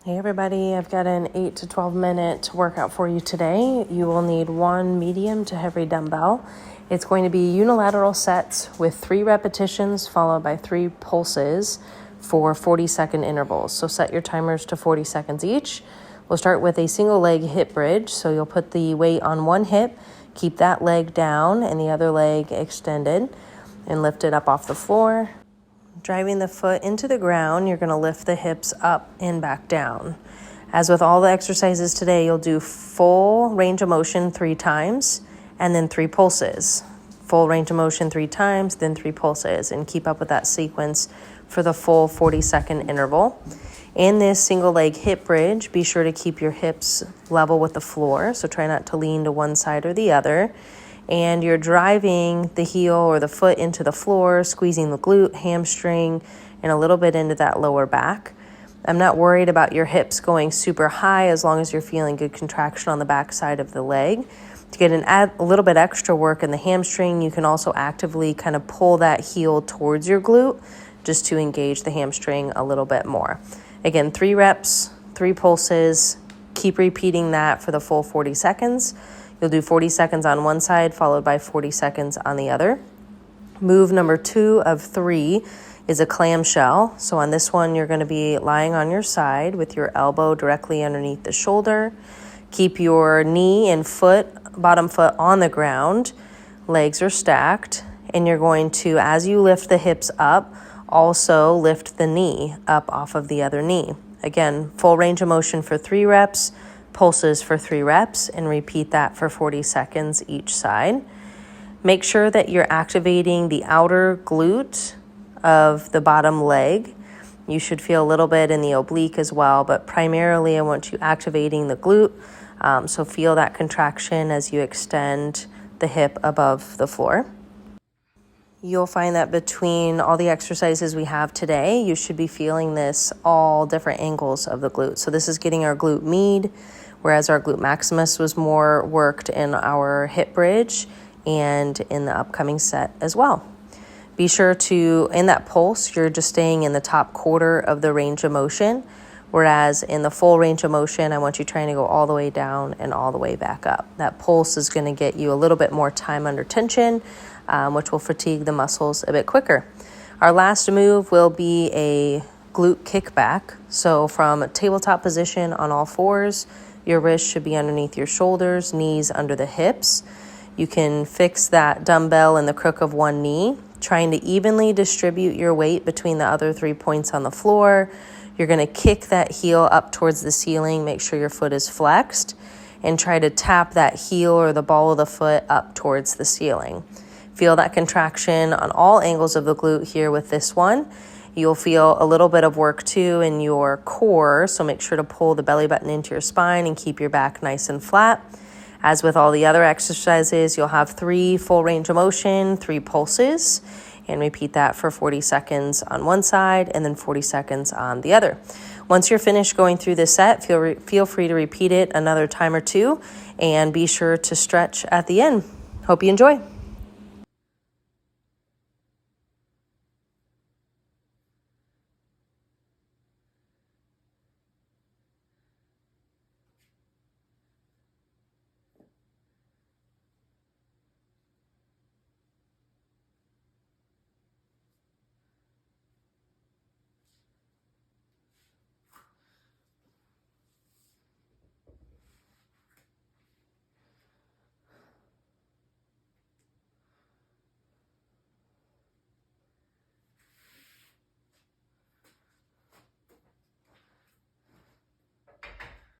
Hey everybody, I've got an 8 to 12 minute workout for you today. You will need one medium to heavy dumbbell. It's going to be unilateral sets with 3 repetitions followed by 3 pulses for 40-second intervals. So set your timers to 40 seconds each. We'll start with a single leg hip bridge. So you'll put the weight on one hip, keep that leg down and the other leg extended and lift it up off the floor. Driving the foot into the ground, you're going to lift the hips up and back down. As with all the exercises today, you'll do full range of motion 3 times and then 3 pulses. Full range of motion 3 times, then 3 pulses, and keep up with that sequence for the full 40-second interval. In this single leg hip bridge, be sure to keep your hips level with the floor, so try not to lean to one side or the other. And you're driving the heel or the foot into the floor, squeezing the glute, hamstring, and a little bit into that lower back. I'm not worried about your hips going super high as long as you're feeling good contraction on the back side of the leg. To get a little bit extra work in the hamstring, you can also actively kind of pull that heel towards your glute just to engage the hamstring a little bit more. Again, 3 reps, 3 pulses. Keep repeating that for the full 40 seconds. You'll do 40 seconds on one side, followed by 40 seconds on the other. Move number 2 of 3 is a clamshell. So on this one, you're going to be lying on your side with your elbow directly underneath the shoulder. Keep your knee and bottom foot on the ground. Legs are stacked. And you're going to, as you lift the hips up, also lift the knee up off of the other knee. Again, full range of motion for 3 reps. Pulses for 3 reps, and repeat that for 40 seconds each side. Make sure that you're activating the outer glute of the bottom leg. You should feel a little bit in the oblique as well, but primarily I want you activating the glute. So feel that contraction as you extend the hip above the floor. You'll find that between all the exercises we have today, you should be feeling this all different angles of the glute. So this is getting our glute med, whereas our glute maximus was more worked in our hip bridge and in the upcoming set as well. Be sure to, in that pulse, you're just staying in the top quarter of the range of motion, whereas in the full range of motion, I want you trying to go all the way down and all the way back up. That pulse is going to get you a little bit more time under tension, which will fatigue the muscles a bit quicker. Our last move will be a glute kickback. So from a tabletop position on all fours, your wrists should be underneath your shoulders, knees under the hips. You can fix that dumbbell in the crook of one knee, trying to evenly distribute your weight between the other 3 points on the floor. You're going to kick that heel up towards the ceiling, make sure your foot is flexed, and try to tap that heel or the ball of the foot up towards the ceiling. Feel that contraction on all angles of the glute here with this one. You'll feel a little bit of work too in your core, so make sure to pull the belly button into your spine and keep your back nice and flat. As with all the other exercises, you'll have 3 full range of motion, 3 pulses, and repeat that for 40 seconds on one side and then 40 seconds on the other. Once you're finished going through this set, feel free to repeat it another time or two, and be sure to stretch at the end. Hope you enjoy.